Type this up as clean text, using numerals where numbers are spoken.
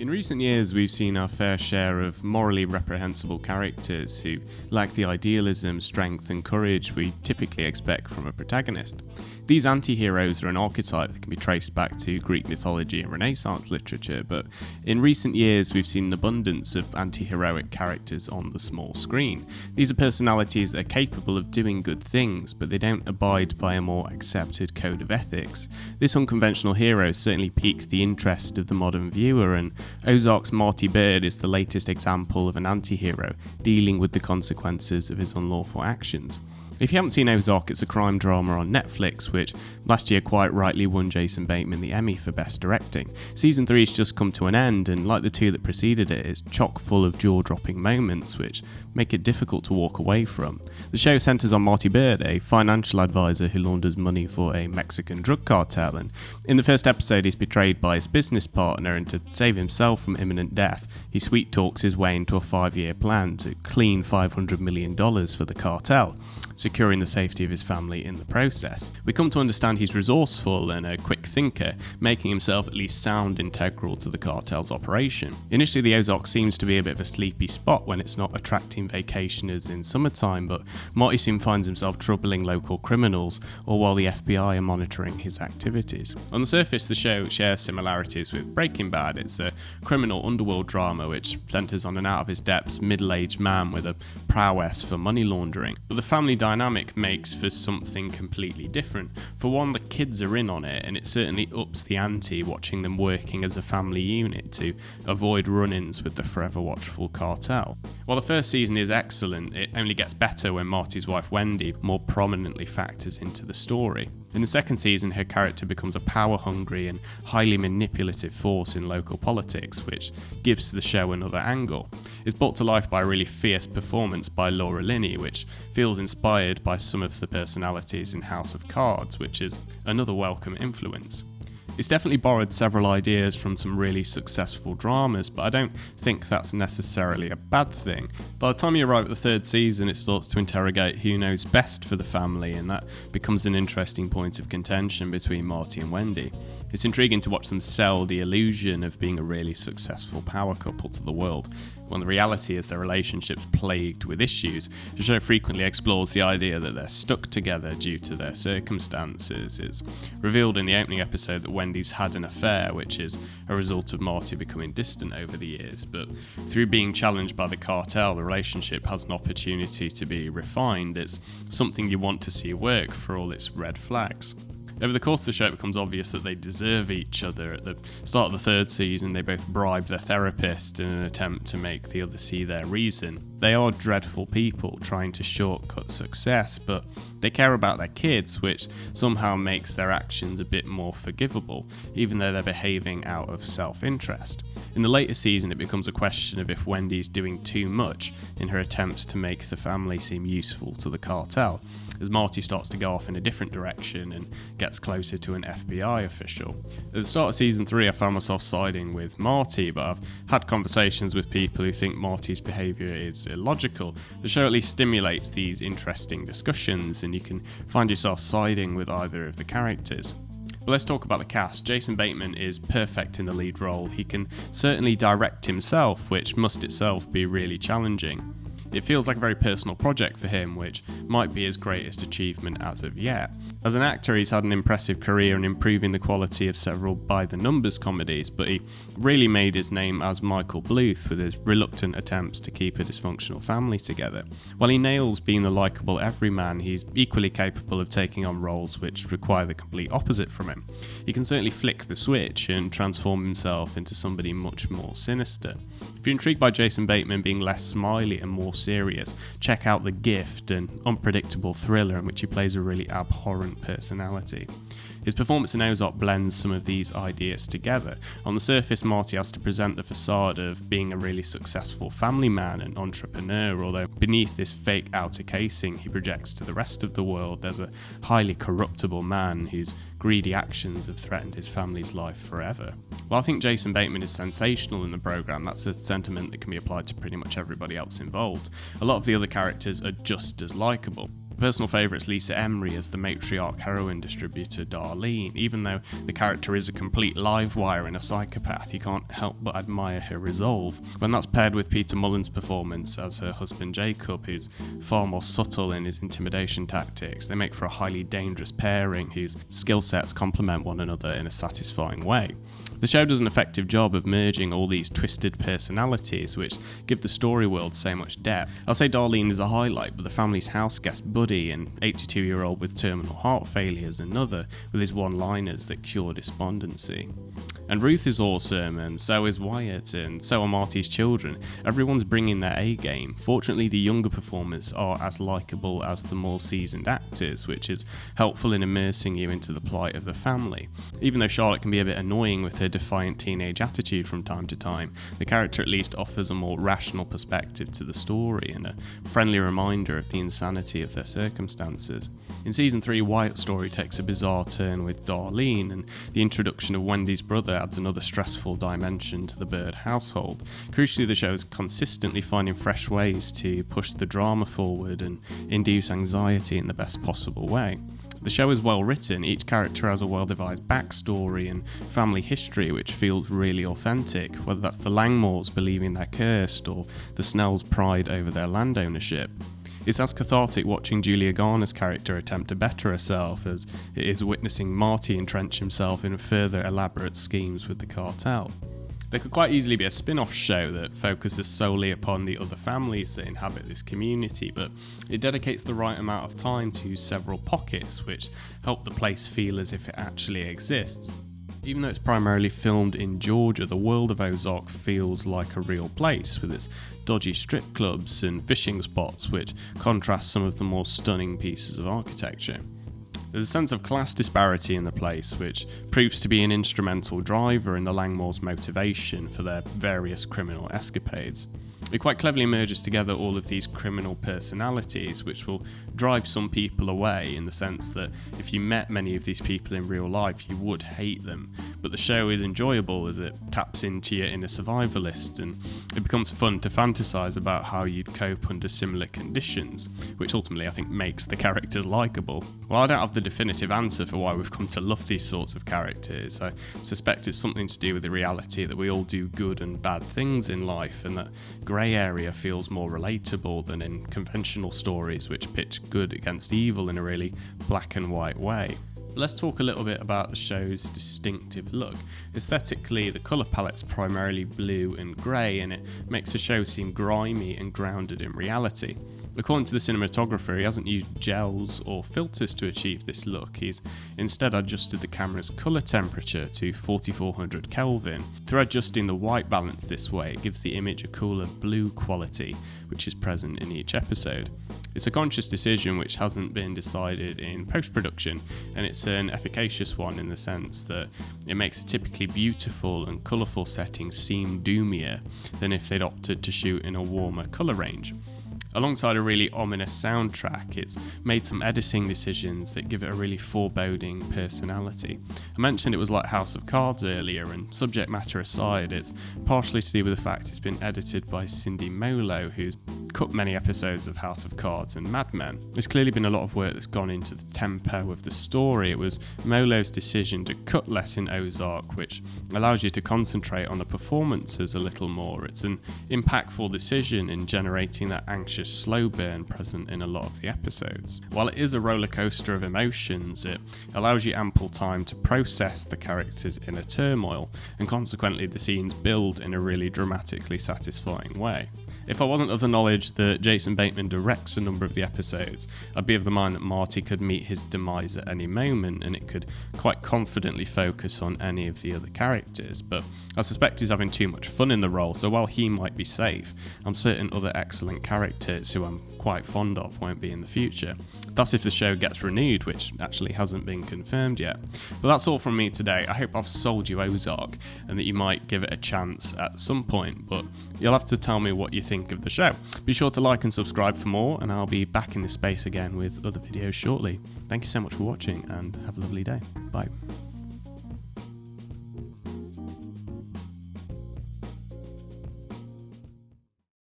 In recent years, we've seen our fair share of morally reprehensible characters who lack the idealism, strength, and courage we typically expect from a protagonist. These anti-heroes are an archetype that can be traced back to Greek mythology and Renaissance literature, but in recent years we've seen an abundance of anti-heroic characters on the small screen. These are personalities that are capable of doing good things, but they don't abide by a more accepted code of ethics. This unconventional hero certainly piqued the interest of the modern viewer, and Ozark's Marty Byrde is the latest example of an anti-hero dealing with the consequences of his unlawful actions. If you haven't seen Ozark, it's a crime drama on Netflix, which last year quite rightly won Jason Bateman the Emmy for Best Directing. Season 3 has just come to an end, and like the two that preceded it, it's chock full of jaw-dropping moments which make it difficult to walk away from. The show centres on Marty Byrde, a financial advisor who launders money for a Mexican drug cartel, and in the first episode he's betrayed by his business partner, and to save himself from imminent death, he sweet talks his way into a 5-year plan to clean $500 million for the cartel, securing the safety of his family in the process. We come to understand he's resourceful and a quick thinker, making himself at least sound integral to the cartel's operation. Initially, the Ozark seems to be a bit of a sleepy spot when it's not attracting vacationers in summertime, but Marty soon finds himself troubling local criminals, all while the FBI are monitoring his activities. On the surface, the show shares similarities with Breaking Bad. It's a criminal underworld drama which centres on an out-of-his-depths middle-aged man with a prowess for money laundering. But the family dynamic makes for something completely different. For one, the kids are in on it, and it certainly ups the ante watching them working as a family unit to avoid run-ins with the forever watchful cartel. While the first season is excellent, it only gets better when Marty's wife Wendy more prominently factors into the story. In the second season, her character becomes a power-hungry and highly manipulative force in local politics, which gives the show another angle. It's brought to life by a really fierce performance by Laura Linney, which feels inspired by some of the personalities in House of Cards, which is another welcome influence. It's definitely borrowed several ideas from some really successful dramas, but I don't think that's necessarily a bad thing. By the time you arrive at the third season, it starts to interrogate who knows best for the family, and that becomes an interesting point of contention between Marty and Wendy. It's intriguing to watch them sell the illusion of being a really successful power couple to the world, when the reality is their relationship's plagued with issues. The show frequently explores the idea that they're stuck together due to their circumstances. It's revealed in the opening episode that Wendy's had an affair, which is a result of Marty becoming distant over the years, but through being challenged by the cartel, the relationship has an opportunity to be refined. It's something you want to see work for all its red flags. Over the course of the show, it becomes obvious that they deserve each other. At the start of the third season, they both bribe their therapist in an attempt to make the other see their reason. They are dreadful people trying to shortcut success, but they care about their kids, which somehow makes their actions a bit more forgivable, even though they're behaving out of self-interest. In the later season, it becomes a question of if Wendy's doing too much in her attempts to make the family seem useful to the cartel, as Marty starts to go off in a different direction and gets closer to an FBI official. At the start of season 3, I found myself siding with Marty, but I've had conversations with people who think Marty's behaviour is illogical. The show at least stimulates these interesting discussions, and you can find yourself siding with either of the characters. But let's talk about the cast. Jason Bateman is perfect in the lead role. He can certainly direct himself, which must itself be really challenging. It feels like a very personal project for him, which might be his greatest achievement as of yet. As an actor, he's had an impressive career in improving the quality of several by-the-numbers comedies, but he really made his name as Michael Bluth with his reluctant attempts to keep a dysfunctional family together. While he nails being the likeable everyman, he's equally capable of taking on roles which require the complete opposite from him. He can certainly flick the switch and transform himself into somebody much more sinister. If you're intrigued by Jason Bateman being less smiley and more serious, check out The Gift, an unpredictable thriller in which he plays a really abhorrent personality. His performance in Ozark blends some of these ideas together. On the surface, Marty has to present the facade of being a really successful family man and entrepreneur, although beneath this fake outer casing he projects to the rest of the world there's a highly corruptible man whose greedy actions have threatened his family's life forever. While I think Jason Bateman is sensational in the programme, that's a sentiment that can be applied to pretty much everybody else involved. A lot of the other characters are just as likeable. Personal favourite's Lisa Emery as the matriarch heroin distributor Darlene. Even though the character is a complete live wire and a psychopath, you can't help but admire her resolve. When that's paired with Peter Mullen's performance as her husband Jacob, who's far more subtle in his intimidation tactics, they make for a highly dangerous pairing whose skill sets complement one another in a satisfying way. The show does an effective job of merging all these twisted personalities, which give the story world so much depth. I'll say Darlene is a highlight, but the family's house guest Buddy, an 82-year-old with terminal heart failure, is another, with his one-liners that cure despondency. And Ruth is awesome, and so is Wyatt, and so are Marty's children. Everyone's bringing their A-game. Fortunately, the younger performers are as likeable as the more seasoned actors, which is helpful in immersing you into the plight of the family. Even though Charlotte can be a bit annoying with her defiant teenage attitude from time to time, the character at least offers a more rational perspective to the story and a friendly reminder of the insanity of their circumstances. In Season 3, Wyatt's story takes a bizarre turn with Darlene, and the introduction of Wendy's brother adds another stressful dimension to the Byrde household. Crucially, the show is consistently finding fresh ways to push the drama forward and induce anxiety in the best possible way. The show is well written, each character has a well-devised backstory and family history which feels really authentic, whether that's the Langmores believing they're cursed or the Snells' pride over their land ownership. It's as cathartic watching Julia Garner's character attempt to better herself as it is witnessing Marty entrench himself in further elaborate schemes with the cartel. There could quite easily be a spin-off show that focuses solely upon the other families that inhabit this community, but it dedicates the right amount of time to several pockets which help the place feel as if it actually exists. Even though it's primarily filmed in Georgia, the world of Ozark feels like a real place, with its dodgy strip clubs and fishing spots which contrast some of the more stunning pieces of architecture. There's a sense of class disparity in the place, which proves to be an instrumental driver in the Langmores' motivation for their various criminal escapades. It quite cleverly merges together all of these criminal personalities, which will drive some people away in the sense that if you met many of these people in real life, you would hate them. But the show is enjoyable as it taps into your inner survivalist, and it becomes fun to fantasize about how you'd cope under similar conditions, which ultimately I think makes the characters likeable. While I don't have the definitive answer for why we've come to love these sorts of characters, I suspect it's something to do with the reality that we all do good and bad things in life, and that grey area feels more relatable than in conventional stories which pitch good against evil in a really black and white way. Let's talk a little bit about the show's distinctive look. Aesthetically, the colour palette's primarily blue and grey, and it makes the show seem grimy and grounded in reality. According to the cinematographer, he hasn't used gels or filters to achieve this look. He's instead adjusted the camera's colour temperature to 4400 Kelvin. Through adjusting the white balance this way, it gives the image a cooler blue quality, which is present in each episode. It's a conscious decision which hasn't been decided in post-production, and it's an efficacious one in the sense that it makes a typically beautiful and colourful setting seem doomier than if they'd opted to shoot in a warmer colour range. Alongside a really ominous soundtrack, it's made some editing decisions that give it a really foreboding personality. I mentioned it was like House of Cards earlier, and subject matter aside, it's partially to do with the fact it's been edited by Cindy Molo, who's cut many episodes of House of Cards and Mad Men. There's clearly been a lot of work that's gone into the tempo of the story. It was Molo's decision to cut less in Ozark, which allows you to concentrate on the performances a little more. It's an impactful decision in generating that anxious slow burn present in a lot of the episodes. While it is a roller coaster of emotions, it allows you ample time to process the characters' inner turmoil, and consequently the scenes build in a really dramatically satisfying way. If I wasn't of the knowledge that Jason Bateman directs a number of the episodes, I'd be of the mind that Marty could meet his demise at any moment, and it could quite confidently focus on any of the other characters, but I suspect he's having too much fun in the role, so while he might be safe, I'm certain other excellent characters who I'm quite fond of won't be in the future. That's if the show gets renewed, which actually hasn't been confirmed yet. But that's all from me today. I hope I've sold you Ozark and that you might give it a chance at some point, but you'll have to tell me what you think of the show. Be sure to like and subscribe for more, and I'll be back in this space again with other videos shortly. Thank you so much for watching, and have a lovely day. Bye.